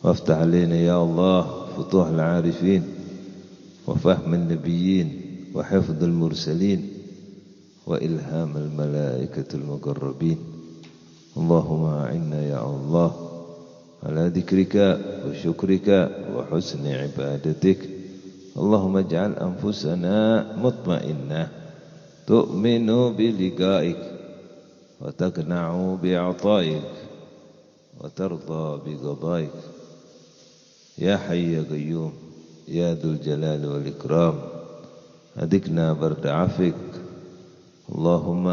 وافتح علينا يا الله فتوح العارفين وفهم النبيين وحفظ المرسلين وإلهام الملائكة المقربين. اللهم أعنا يا الله على ذكرك وشكرك وحسن عبادتك. اللهم اجعل أنفسنا مطمئنة تؤمن بلقائك وتقنع بعطائك وترضى بقضائك يا حي يا قيوم يا ذو الجلال والإكرام. أذقنا برد عفوك. اللهم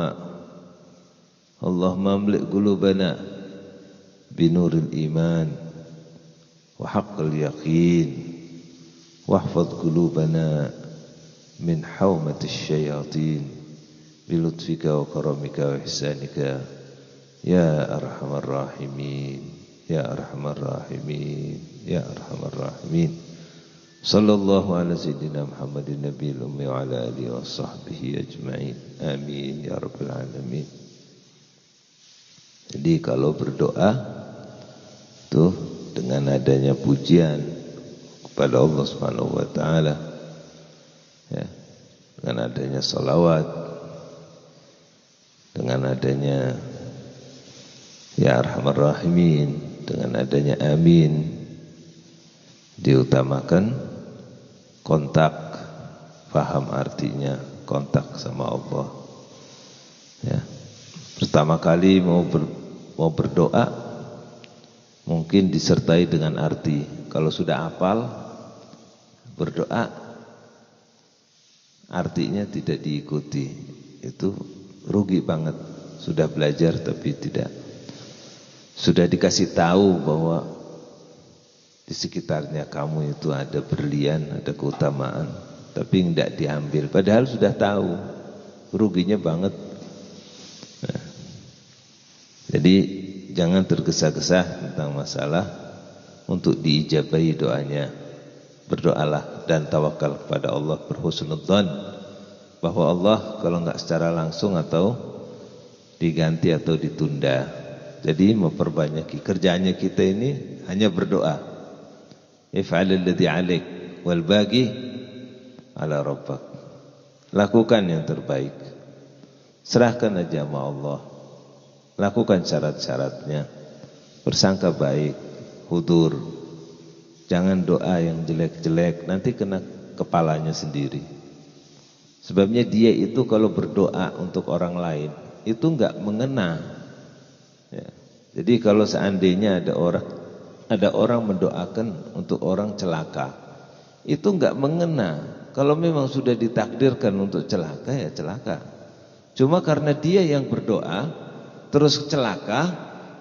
املئ قلوبنا بنور الإيمان وحق اليقين واحفظ قلوبنا من حومة الشياطين بلطفك وكرمك وإحسانك يا أرحم الراحمين يا أرحم الراحمين يا أرحم الراحمين. صلى الله على سيدنا محمد النبي الأمي وعلى آله وصحبه أجمعين. Amin ya rabbal alamin. Jadi kalau berdoa tuh dengan adanya pujian kepada Allah Subhanahu wa taala, ya, dengan adanya salawat, dengan adanya ya arhamar rahimin, dengan adanya amin, diutamakan kontak, paham artinya kontak sama Allah. Ya. Pertama kali mau berdoa mungkin disertai dengan arti. Kalau sudah hafal berdoa artinya tidak diikuti, itu rugi banget. Sudah belajar tapi tidak. Sudah dikasih tahu bahwa di sekitarnya kamu itu ada berlian, ada keutamaan, tapi tidak diambil. Padahal sudah tahu, ruginya banget. Nah, jadi jangan tergesa-gesa tentang masalah untuk diijabahi doanya. Berdoalah dan tawakal kepada Allah, berhusnudzan bahwa Allah kalau enggak secara langsung atau diganti atau ditunda. Jadi memperbanyak kerjaannya kita ini hanya berdoa. If'alil ladzi 'alaik wal baqi 'ala rabbak. Lakukan yang terbaik. Serahkan aja sama Allah. Lakukan syarat-syaratnya. Bersangka baik, hudur. Jangan doa yang jelek-jelek, nanti kena kepalanya sendiri. Sebabnya dia itu kalau berdoa untuk orang lain itu enggak mengena. Ya. Jadi kalau seandainya ada orang mendoakan untuk orang celaka, itu enggak mengena. Kalau memang sudah ditakdirkan untuk celaka, ya celaka. Cuma karena dia yang berdoa terus celaka,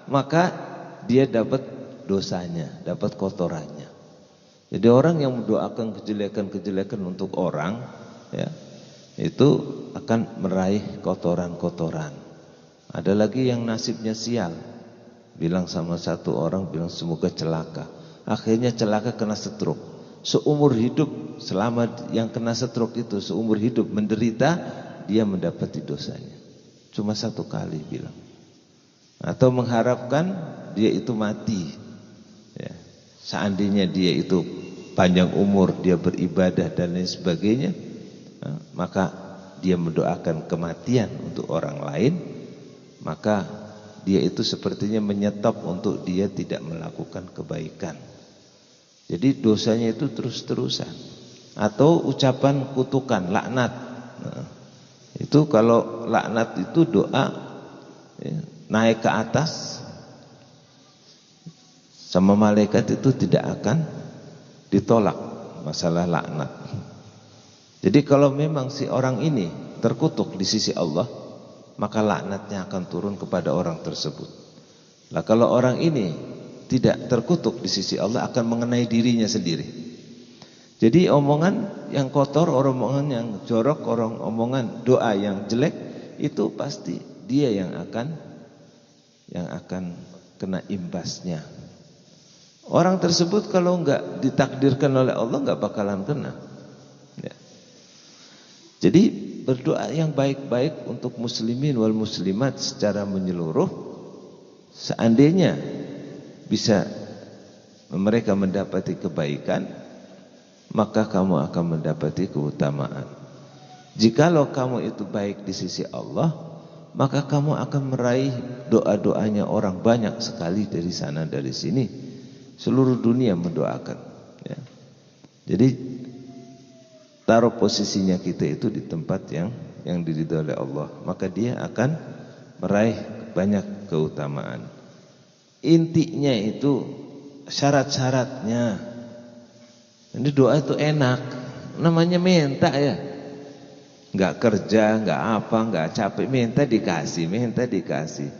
maka dia dapat dosanya, dapat kotorannya. Jadi orang yang mendoakan kejelekan-kejelekan untuk orang, ya, itu akan meraih kotoran-kotoran. Ada lagi yang nasibnya sial, bilang sama satu orang, bilang semoga celaka. Akhirnya celaka kena stroke. Seumur hidup, selama yang kena stroke itu seumur hidup menderita, dia mendapati dosanya. Cuma satu kali bilang. Atau mengharapkan dia itu mati, ya. Seandainya dia itu panjang umur, dia beribadah dan lain sebagainya, maka dia mendoakan kematian untuk orang lain, maka dia itu sepertinya menyetop untuk dia tidak melakukan kebaikan. Jadi dosanya itu terus-terusan. Atau ucapan kutukan, laknat. Nah, itu kalau laknat itu doa, ya, naik ke atas sama malaikat itu tidak akan ditolak masalah laknat. Jadi kalau memang si orang ini terkutuk di sisi Allah, maka laknatnya akan turun kepada orang tersebut. Nah, kalau orang ini tidak terkutuk di sisi Allah, akan mengenai dirinya sendiri. Jadi omongan yang kotor, omongan yang jorok, omongan doa yang jelek, itu pasti dia yang akan kena imbasnya. Orang tersebut kalau enggak ditakdirkan oleh Allah enggak bakalan kena. Ya. Jadi berdoa yang baik-baik untuk muslimin wal muslimat secara menyeluruh, seandainya bisa mereka mendapati kebaikan, maka kamu akan mendapati keutamaan. Jikalau kamu itu baik di sisi Allah, maka kamu akan meraih doa-doanya orang banyak sekali dari sana dari sini. Seluruh dunia mendoakan, ya. Jadi taruh posisinya kita itu di tempat yang diridhoi oleh Allah, maka dia akan meraih banyak keutamaan. Intinya itu syarat-syaratnya. Ini doa itu enak, namanya minta ya. Enggak kerja, enggak apa, enggak capek, minta dikasih, minta dikasih.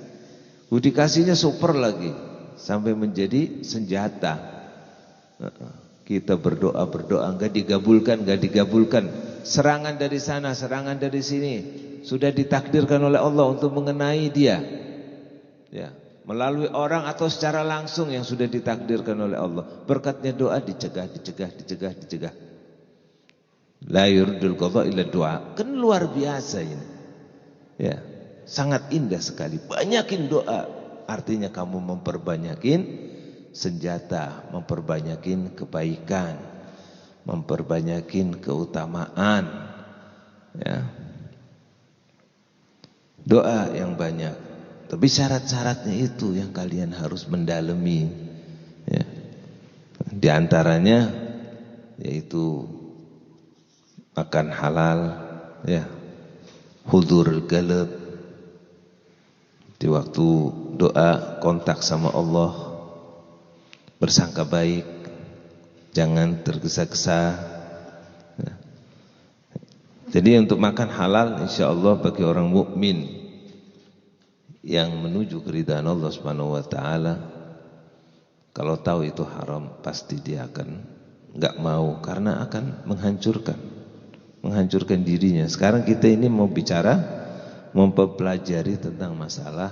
Dikasihnya super lagi, sampai menjadi senjata. Kita berdoa enggak digabulkan. Serangan dari sana, serangan dari sini, sudah ditakdirkan oleh Allah untuk mengenai dia. Ya, melalui orang atau secara langsung yang sudah ditakdirkan oleh Allah. Berkatnya doa dicegah. La yurdul qadha illa doa. Kan luar biasa ini. Ya, sangat indah sekali. Banyakin doa, artinya kamu memperbanyakin senjata, memperbanyakin kebaikan, memperbanyakin keutamaan. Ya. Doa yang banyak. Tapi syarat-syaratnya itu yang kalian harus mendalami, ya. Di antaranya yaitu makan halal, ya. Hudurul qalb. Di waktu doa kontak sama Allah, bersangka baik, jangan tergesa-gesa, ya. Jadi untuk makan halal insyaallah bagi orang mukmin yang menuju keridhaan Allah Subhanahu wa taala, kalau tahu itu haram pasti dia akan enggak mau, karena akan menghancurkan dirinya. Sekarang kita ini mau bicara, mempelajari tentang masalah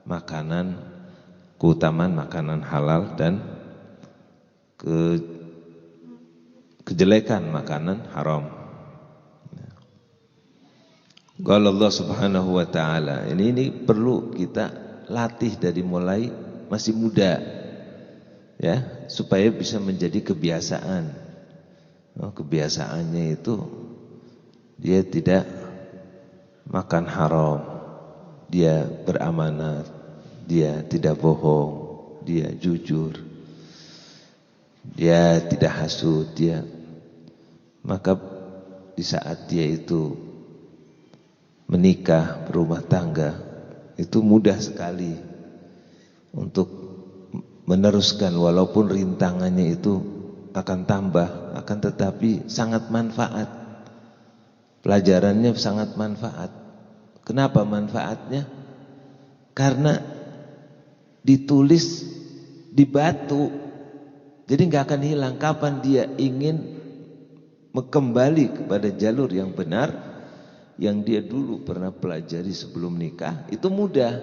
makanan, keutamaan makanan halal dan kejelekan makanan haram. Kalau Allah Subhanahu wa taala, ini perlu kita latih dari mulai masih muda, ya, supaya bisa menjadi kebiasaan. Kebiasaannya itu dia tidak makan haram, dia beramanat, dia tidak bohong, dia jujur, dia tidak hasud, maka di saat dia itu menikah, berumah tangga, itu mudah sekali untuk meneruskan, walaupun rintangannya itu akan tambah, akan tetapi sangat manfaat. Pelajarannya sangat manfaat. Kenapa manfaatnya? Karena ditulis di batu, jadi nggak akan hilang. Kapan dia ingin kembali kepada jalur yang benar, yang dia dulu pernah pelajari sebelum nikah, itu mudah.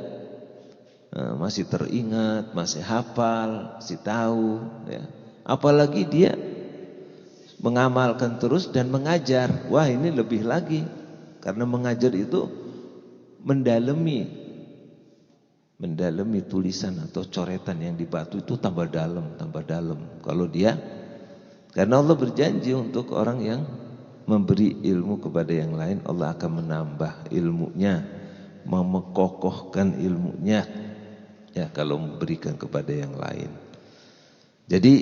Masih teringat, masih hafal, masih tahu, ya. Apalagi dia mengamalkan terus dan mengajar. Wah, ini lebih lagi. Karena mengajar itu mendalami tulisan atau coretan yang di batu itu tambah dalam. Kalau dia, karena Allah berjanji untuk orang yang memberi ilmu kepada yang lain, Allah akan menambah ilmunya, mengokohkan ilmunya, ya, kalau memberikan kepada yang lain. Jadi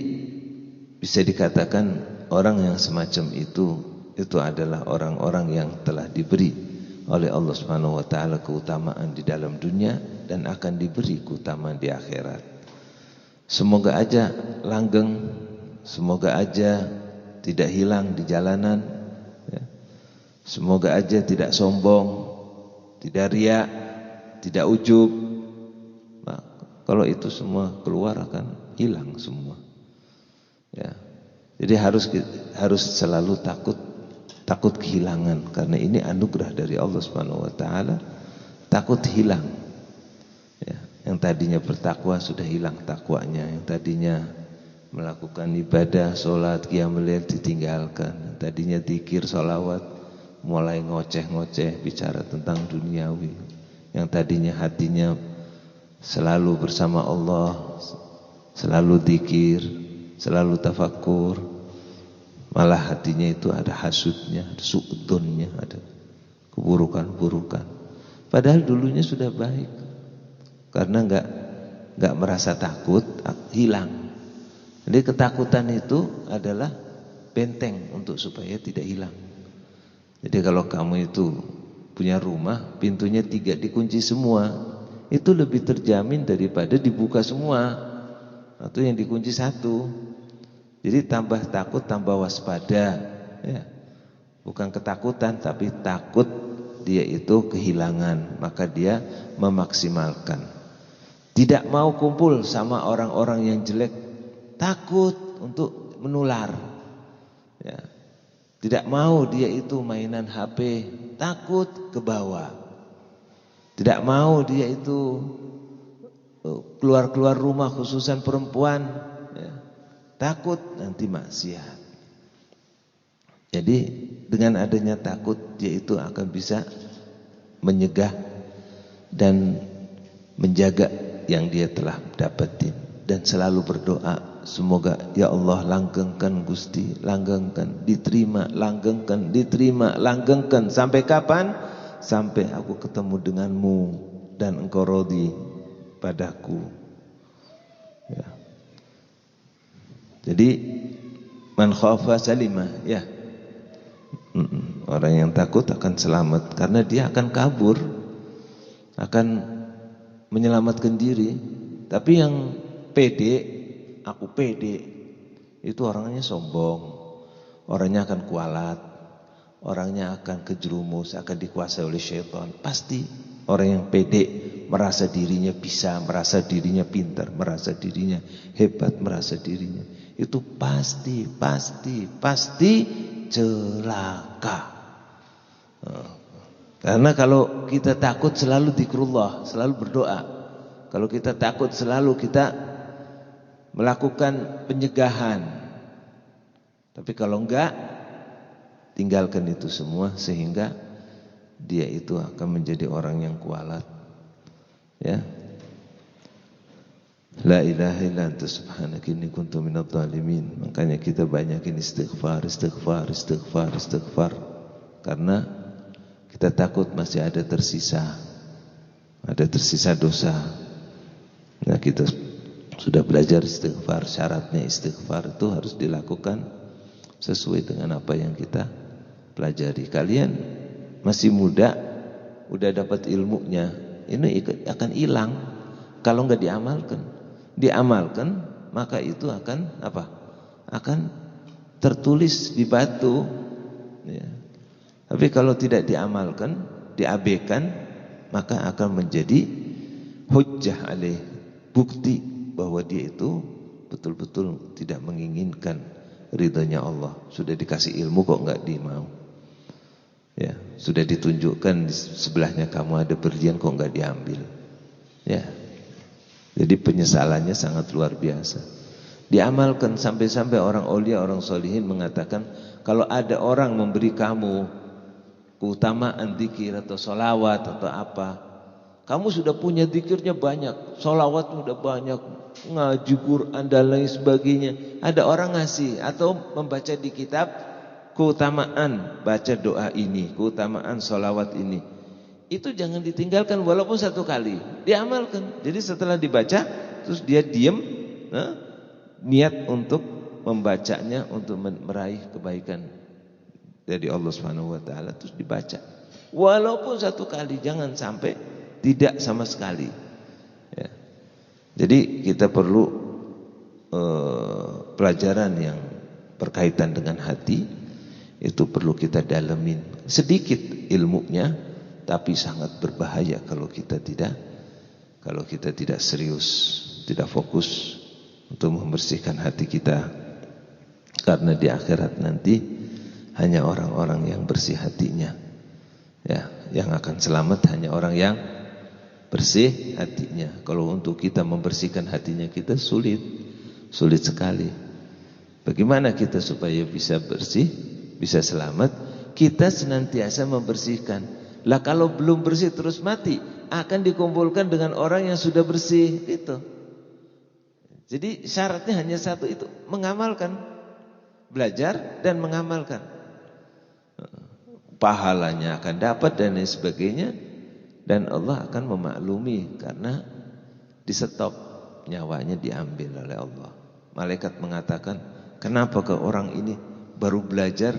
bisa dikatakan orang yang semacam itu adalah orang-orang yang telah diberi oleh Allah Subhanahu wa taala keutamaan di dalam dunia dan akan diberi keutamaan di akhirat. Semoga aja langgeng, semoga aja tidak hilang di jalanan. Semoga aja tidak sombong, tidak riya, tidak ujub. Nah, kalau itu semua keluar akan hilang semua. Ya. Jadi harus selalu takut kehilangan, karena ini anugerah dari Allah Subhanahu wa taala. Takut hilang. Ya, yang tadinya bertakwa sudah hilang takwanya, yang tadinya melakukan ibadah, salat, qiyamul lail ditinggalkan, yang tadinya zikir, sholawat mulai ngoceh-ngoceh, bicara tentang duniawi. Yang tadinya hatinya selalu bersama Allah, selalu zikir, selalu tafakur, malah hatinya itu ada hasudnya, ada su'udunnya, ada keburukan-burukan. Padahal dulunya sudah baik, karena enggak merasa takut, hilang. Jadi ketakutan itu adalah benteng untuk supaya tidak hilang. Jadi kalau kamu itu punya rumah, pintunya 3 dikunci semua, itu lebih terjamin daripada dibuka semua atau yang dikunci 1. Jadi tambah takut, tambah waspada, ya. Bukan ketakutan, tapi takut dia itu kehilangan, maka dia memaksimalkan. Tidak mau kumpul sama orang-orang yang jelek, takut untuk menular, ya. Tidak mau dia itu mainan HP, takut ke bawah. Tidak mau dia itu keluar-keluar rumah, khususan perempuan, ya. Takut nanti maksiat. Jadi dengan adanya takut, dia itu akan bisa menyegah dan menjaga yang dia telah dapetin. Dan selalu berdoa, semoga ya Allah langgengkan Gusti, langgengkan, diterima, langgengkan, diterima, langgengkan. Sampai kapan? Sampai aku ketemu denganmu dan engkau radhi padaku, ya. Jadi man khafa salima, ya. Orang yang takut akan selamat, karena dia akan kabur, akan menyelamatkan diri. Tapi yang pede, aku pede, itu orangnya sombong, orangnya akan kualat, orangnya akan kejerumus, akan dikuasai oleh syaitan. Pasti orang yang pede, merasa dirinya bisa, merasa dirinya pintar, merasa dirinya hebat, merasa dirinya, itu pasti celaka. Karena kalau kita takut selalu zikrullah, selalu berdoa. Kalau kita takut selalu kita melakukan pencegahan. Tapi kalau enggak, tinggalkan itu semua, sehingga dia itu akan menjadi orang yang kualat, ya. La ilaha illa anta subhanaka inni kuntu minadh dhalimin. Makanya kita banyakin istighfar. Karena kita takut masih ada tersisa dosa. Nah, kita sudah belajar istighfar. Syaratnya istighfar itu harus dilakukan sesuai dengan apa yang kita pelajari. Kalian masih muda, udah dapat ilmunya, ini akan hilang kalau nggak diamalkan. Diamalkan, maka itu akan apa? Akan tertulis di batu, ya. Tapi kalau tidak diamalkan, diabaikan, maka akan menjadi hujjah alaih, bukti bahwa dia itu betul-betul tidak menginginkan ridhonya Allah. Sudah dikasih ilmu kok nggak dimau, ya. Sudah ditunjukkan di sebelahnya kamu ada berlian kok nggak diambil, ya. Jadi penyesalannya sangat luar biasa. Diamalkan sampai-sampai orang aulia, orang solihin mengatakan, kalau ada orang memberi kamu keutamaan zikir atau sholawat atau apa, kamu sudah punya zikirnya banyak, sholawat sudah banyak, ngaji Quran dan lain sebagainya, ada orang ngasih atau membaca di kitab keutamaan baca doa ini, keutamaan sholawat ini, itu jangan ditinggalkan walaupun 1 kali, diamalkan. Jadi setelah dibaca terus dia diam, niat untuk membacanya untuk meraih kebaikan dari Allah Subhanahu wa taala, terus dibaca walaupun 1 kali, jangan sampai tidak sama sekali, ya. Jadi kita perlu pelajaran yang berkaitan dengan hati, itu perlu kita dalemin. Sedikit ilmunya, tapi sangat berbahaya kalau kita tidak serius, tidak fokus untuk membersihkan hati kita. Karena di akhirat nanti hanya orang-orang yang bersih hatinya, ya, yang akan selamat hanya orang yang bersih hatinya. Kalau untuk kita membersihkan hatinya kita sulit sekali. Bagaimana kita supaya bisa bersih, bisa selamat? Kita senantiasa membersihkan. Lah kalau belum bersih terus mati, akan dikumpulkan dengan orang yang sudah bersih itu. Jadi syaratnya hanya satu itu, mengamalkan, belajar dan mengamalkan. Pahalanya akan dapat dan lain sebagainya, dan Allah akan memaklumi karena di stop, nyawanya diambil oleh Allah. Malaikat mengatakan, kenapa ke orang ini baru belajar,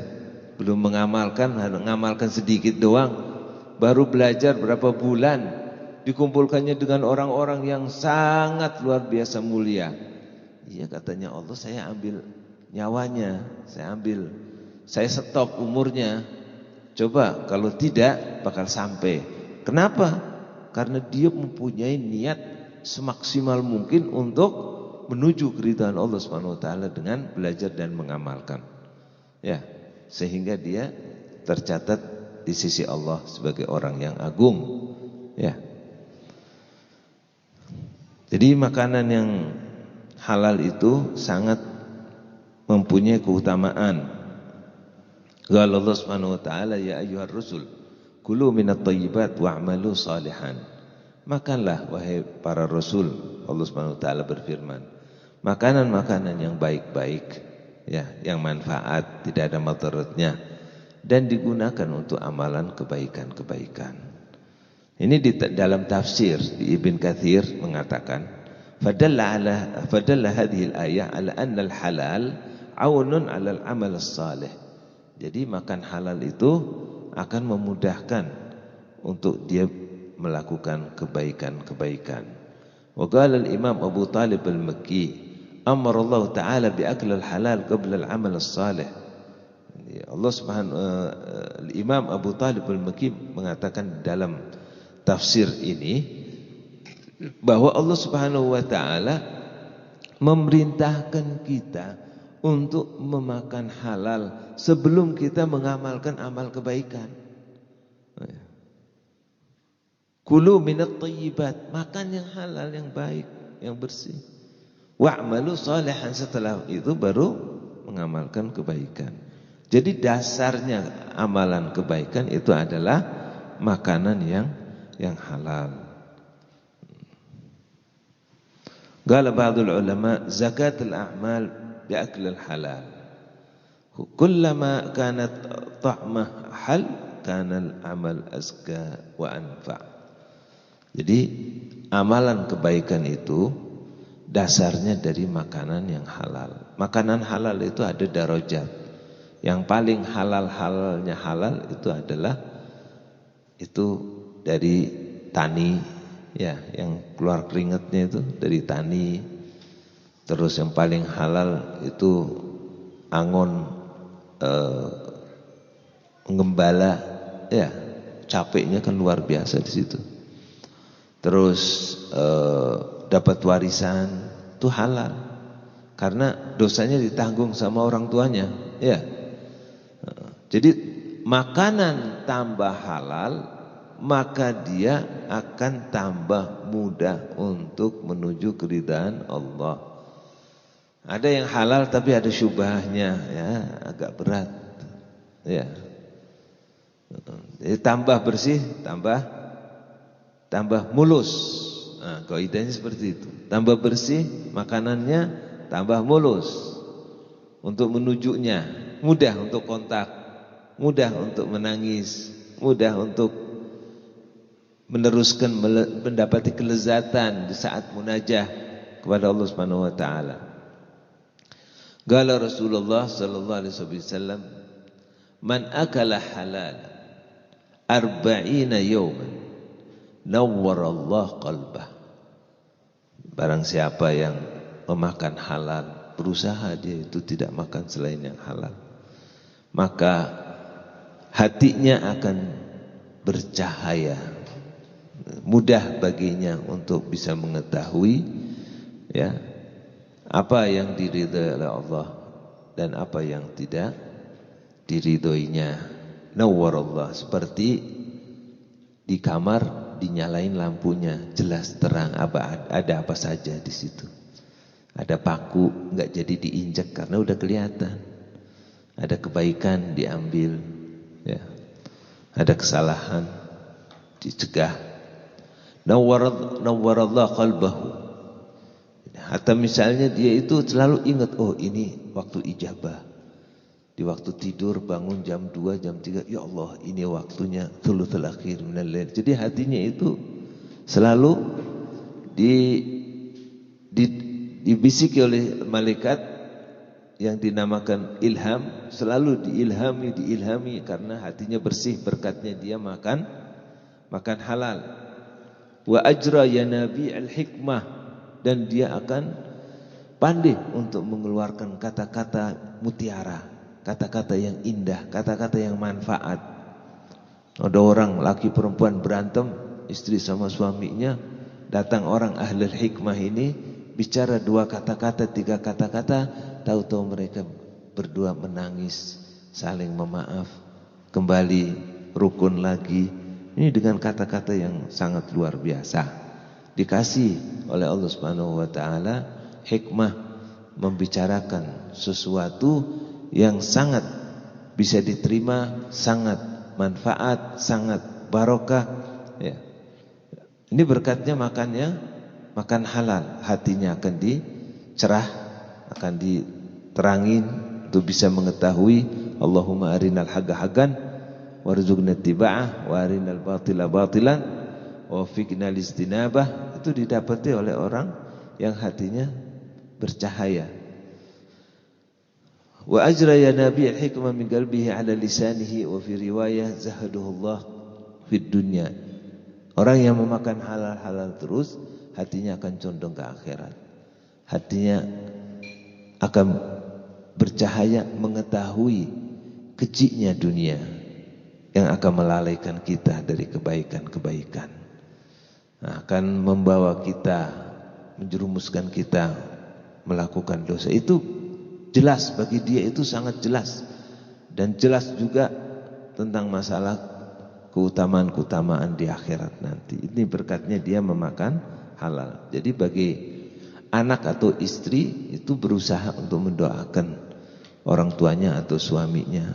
belum mengamalkan, mengamalkan sedikit doang, baru belajar berapa bulan, dikumpulkannya dengan orang-orang yang sangat luar biasa mulia. Iya, katanya Allah, saya ambil nyawanya, saya stop umurnya. Coba kalau tidak bakal sampai. Kenapa? Karena dia mempunyai niat semaksimal mungkin untuk menuju keridhaan Allah Subhanahu wa taala dengan belajar dan mengamalkan. Ya, sehingga dia tercatat di sisi Allah sebagai orang yang agung. Ya. Jadi makanan yang halal itu sangat mempunyai keutamaan. Qala Allah Subhanahu wa taala, ya ayyuhar rusul kulu minat thayyibat wa'malu salihan. Makanlah wahai para rasul, Allah Subhanahu wa taala berfirman, makanan-makanan yang baik-baik, ya, yang manfaat, tidak ada mudaratnya, dan digunakan untuk amalan kebaikan-kebaikan. Ini di dalam tafsir di Ibn Katsir mengatakan, fadalla hadhihi al-ayah ala anna al-halal aunun 'ala al-amal as-salih. Jadi makan halal itu akan memudahkan untuk dia melakukan kebaikan-kebaikan. Wa qala al-Imam Abu Talib al-Makki, amara Allah Ta'ala bi akli al-halal qabla al-amal as-salih. Allah Subhanahu Imam Abu Talib al-Makki mengatakan dalam tafsir ini bahwa Allah Subhanahu wa taala memerintahkan kita untuk memakan halal sebelum kita mengamalkan amal kebaikan. Kulu minat thayyibat, makan yang halal, yang baik, yang bersih. Wa'malu salihan, setelah itu baru mengamalkan kebaikan. Jadi dasarnya amalan kebaikan itu adalah makanan yang halal. Qala ba'dul ulama zakatul a'mal bi'akl al-halal. Kullama kanat ta'mah hal kana al-amal azka wa anfa'. Jadi amalan kebaikan itu dasarnya dari makanan yang halal. Makanan halal itu ada darajat. Yang paling halal-halalnya halal itu adalah itu dari tani, ya, yang keluar keringatnya itu dari tani. Terus yang paling halal itu angon ngembala, ya, capeknya kan luar biasa di situ. Terus dapat warisan itu halal karena dosanya ditanggung sama orang tuanya, ya. Jadi makanan tambah halal, maka dia akan tambah mudah untuk menuju keridhaan Allah. Ada yang halal tapi ada syubhahnya, ya, agak berat, ya. Jadi tambah bersih, tambah mulus. Nah, kaidahnya seperti itu. Tambah bersih makanannya, tambah mulus untuk menujuknya, mudah untuk kontak, mudah untuk menangis, mudah untuk meneruskan mendapati kelezatan di saat munajah kepada Allah Subhanahu wa taala. Qala Rasulullah sallallahu alaihi wasallam, man akala halal 40 yawman nawwara Allah qalbah. Barang siapa yang memakan halal, berusaha dia itu tidak makan selain yang halal, maka hatinya akan bercahaya, mudah baginya untuk bisa mengetahui, ya, apa yang diridhai oleh Allah dan apa yang tidak diridhoinya. Nawwarallah, seperti di kamar dinyalain lampunya, jelas terang, ada apa saja di situ. Ada paku enggak jadi diinjak karena udah kelihatan. Ada kebaikan diambil, ya. Ada kesalahan dicegah. Nawwarallah qalbahu. Atau misalnya dia itu selalu ingat, oh ini waktu ijabah. Di waktu tidur bangun jam 2, jam 3, ya Allah ini waktunya thuluthul akhir minal lail. Jadi hatinya itu selalu dibisiki oleh malaikat yang dinamakan ilham, selalu diilhami karena hatinya bersih, berkatnya dia makan halal. Wa ajra ya nabi al-hikmah, dan dia akan pandai untuk mengeluarkan kata-kata mutiara, kata-kata yang indah, kata-kata yang manfaat. Ada orang laki perempuan berantem, istri sama suaminya, datang orang ahlul hikmah ini bicara 2 kata-kata, 3 kata-kata, tahu-tahu mereka berdua menangis, saling memaaf, kembali rukun lagi. Ini dengan kata-kata yang sangat luar biasa. Dikasih oleh Allah Subhanahu wa taala hikmah membicarakan sesuatu yang sangat bisa diterima, sangat manfaat, sangat barokah, ya. Ini berkatnya makan halal, hatinya akan dicerah, akan diterangin untuk bisa mengetahui. Allahumma arinal haqqa haqqan warzuqna ittiba'ah wa arinal batila batilan wa waffiqna listinabah. Itu didapati oleh orang yang hatinya bercahaya. Wa ajra ya nabi al-hikmah min qalbihi ala lisanihi wa fi riwayah zahaduhullah fid dunya. Orang yang memakan halal-halal terus, hatinya akan condong ke akhirat. Hatinya akan bercahaya mengetahui keciknya dunia yang akan melalaikan kita dari kebaikan-kebaikan. Akan membawa kita, menjerumuskan kita melakukan dosa. Itu jelas bagi dia, itu sangat jelas. Dan jelas juga tentang masalah keutamaan-keutamaan di akhirat nanti. Ini berkatnya dia memakan halal. Jadi bagi anak atau istri itu berusaha untuk mendoakan orang tuanya atau suaminya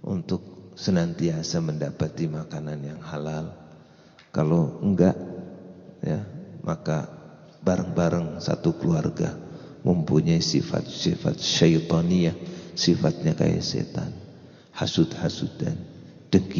untuk senantiasa mendapati makanan yang halal. Kalau enggak, ya, maka bareng-bareng satu keluarga mempunyai sifat-sifat syaitaniyah, sifatnya kayak setan, hasud-hasud dan dengki.